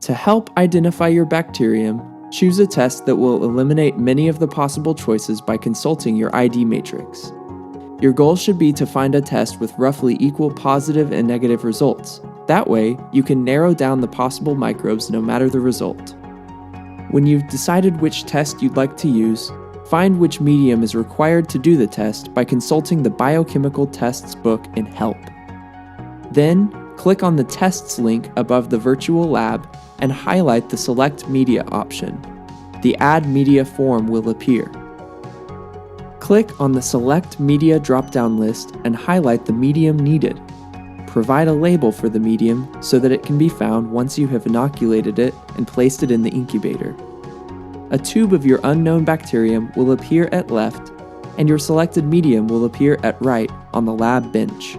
To help identify your bacterium, choose a test that will eliminate many of the possible choices by consulting your ID matrix. Your goal should be to find a test with roughly equal positive and negative results. That way, you can narrow down the possible microbes no matter the result. When you've decided which test you'd like to use, find which medium is required to do the test by consulting the Biochemical Tests book in Help. Then, click on the Tests link above the virtual lab and highlight the Select Media option. The Add Media form will appear. Click on the Select Media drop-down list and highlight the medium needed. Provide a label for the medium so that it can be found once you have inoculated it and placed it in the incubator. A tube of your unknown bacterium will appear at left, and your selected medium will appear at right on the lab bench.